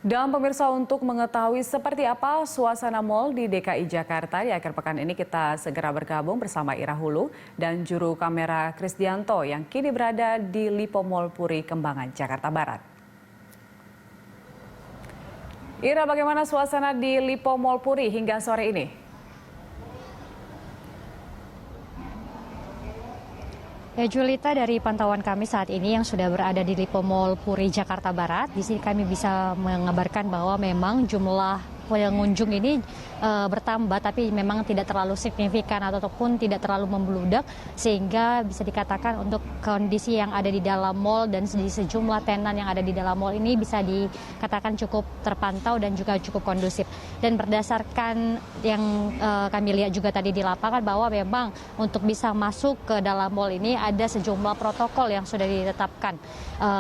Dan pemirsa, untuk mengetahui seperti apa suasana mal di DKI Jakarta di akhir pekan ini, kita segera bergabung bersama Ira Hulu dan juru kamera Krisdianto yang kini berada di Lipo Mall Puri Kembangan, Jakarta Barat. Ira, bagaimana suasana di Lipo Mall Puri hingga sore ini? Ya, Julita, dari pantauan kami saat ini yang sudah berada di Lipo Mall Puri Jakarta Barat, di sini kami bisa mengabarkan bahwa memang jumlah pengunjung ini bertambah, tapi memang tidak terlalu signifikan ataupun tidak terlalu membludak, sehingga bisa dikatakan untuk kondisi yang ada di dalam mall dan di sejumlah tenan yang ada di dalam mall ini bisa dikatakan cukup terpantau dan juga cukup kondusif. Dan berdasarkan yang kami lihat juga tadi di lapangan, bahwa memang untuk bisa masuk ke dalam mall ini ada sejumlah protokol yang sudah ditetapkan.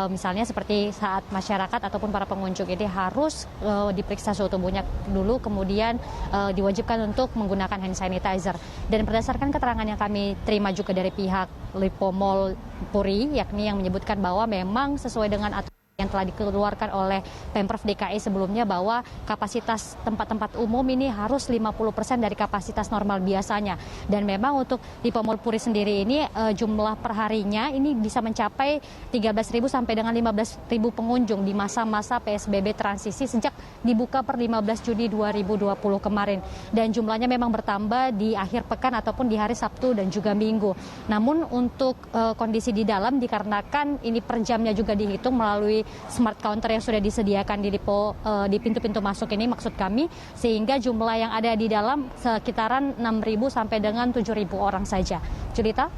Misalnya seperti saat masyarakat ataupun para pengunjung ini harus diperiksa suhu tubuhnya dulu, kemudian diwajibkan untuk menggunakan hand sanitizer. Dan berdasarkan keterangan yang kami terima juga dari pihak Lipo Mall Puri, yakni yang menyebutkan bahwa memang sesuai dengan aturan yang telah dikeluarkan oleh Pemprov DKI sebelumnya, bahwa kapasitas tempat-tempat umum ini harus 50% dari kapasitas normal biasanya. Dan memang untuk Lipo Mall Puri sendiri ini jumlah perharinya ini bisa mencapai 13.000 sampai dengan 15.000 pengunjung di masa-masa PSBB transisi sejak dibuka per 15 Juni 2020 kemarin. Dan jumlahnya memang bertambah di akhir pekan ataupun di hari Sabtu dan juga Minggu. Namun untuk kondisi di dalam, dikarenakan ini per jamnya juga dihitung melalui smart counter yang sudah disediakan di pintu-pintu masuk ini, maksud kami, sehingga jumlah yang ada di dalam sekitaran 6.000 sampai dengan 7.000 orang saja. Julita?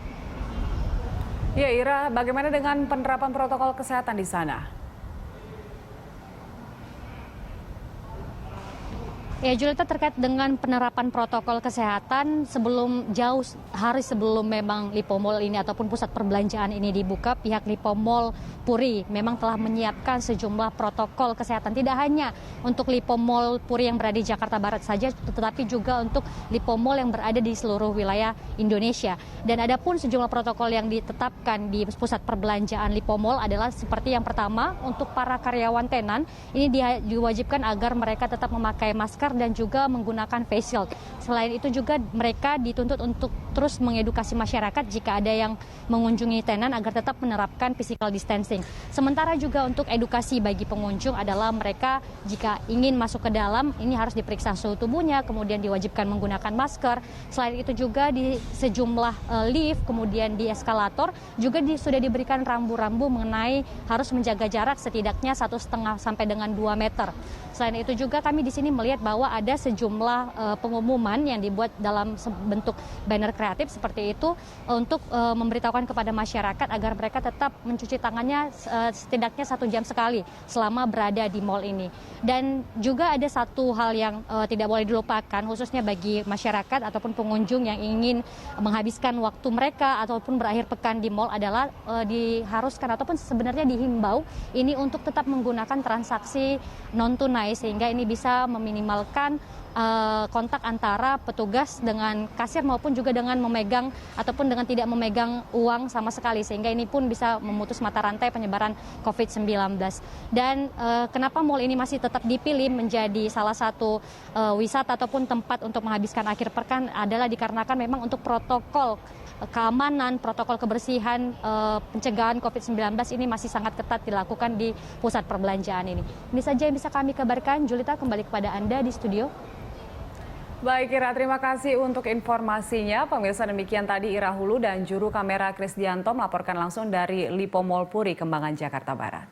Ya, Ira, bagaimana dengan penerapan protokol kesehatan di sana? Ya, Julita, terkait dengan penerapan protokol kesehatan, hari sebelum memang Lipo Mall ini ataupun pusat perbelanjaan ini dibuka, pihak Lipo Mall Puri memang telah menyiapkan sejumlah protokol kesehatan. Tidak hanya untuk Lipo Mall Puri yang berada di Jakarta Barat saja, tetapi juga untuk Lipo Mall yang berada di seluruh wilayah Indonesia. Dan ada pun sejumlah protokol yang ditetapkan di pusat perbelanjaan Lipo Mall adalah seperti yang pertama, untuk para karyawan tenan, ini diwajibkan agar mereka tetap memakai masker dan juga menggunakan face shield. Selain itu juga mereka dituntut untuk terus mengedukasi masyarakat jika ada yang mengunjungi tenan agar tetap menerapkan physical distancing. Sementara juga untuk edukasi bagi pengunjung adalah mereka jika ingin masuk ke dalam ini harus diperiksa suhu tubuhnya, kemudian diwajibkan menggunakan masker. Selain itu juga di sejumlah lift, kemudian di eskalator juga sudah diberikan rambu-rambu mengenai harus menjaga jarak setidaknya 1,5 sampai dengan 2 meter. Selain itu juga kami di sini melihat bahwa ada sejumlah pengumuman yang dibuat dalam bentuk banner kreatif seperti itu untuk memberitahukan kepada masyarakat agar mereka tetap mencuci tangannya setidaknya 1 jam sekali selama berada di mall ini. Dan juga ada satu hal yang tidak boleh dilupakan, khususnya bagi masyarakat ataupun pengunjung yang ingin menghabiskan waktu mereka ataupun berakhir pekan di mall adalah diharuskan ataupun sebenarnya dihimbau ini untuk tetap menggunakan transaksi non tunai, sehingga ini bisa meminimalkan kontak antara petugas dengan kasir maupun juga dengan memegang ataupun dengan tidak memegang uang sama sekali, sehingga ini pun bisa memutus mata rantai penyebaran COVID-19. Dan kenapa mall ini masih tetap dipilih menjadi salah satu wisata ataupun tempat untuk menghabiskan akhir pekan adalah dikarenakan memang untuk protokol keamanan, protokol kebersihan, pencegahan COVID-19 ini masih sangat ketat dilakukan di pusat perbelanjaan ini. Ini saja yang bisa kami kabarkan. Julita, kembali kepada Anda di studio. Baik, Ira, terima kasih untuk informasinya. Pemirsa, demikian tadi Ira Hulu dan juru kamera Krisdianto melaporkan langsung dari Lipo Mall Puri Kembangan, Jakarta Barat.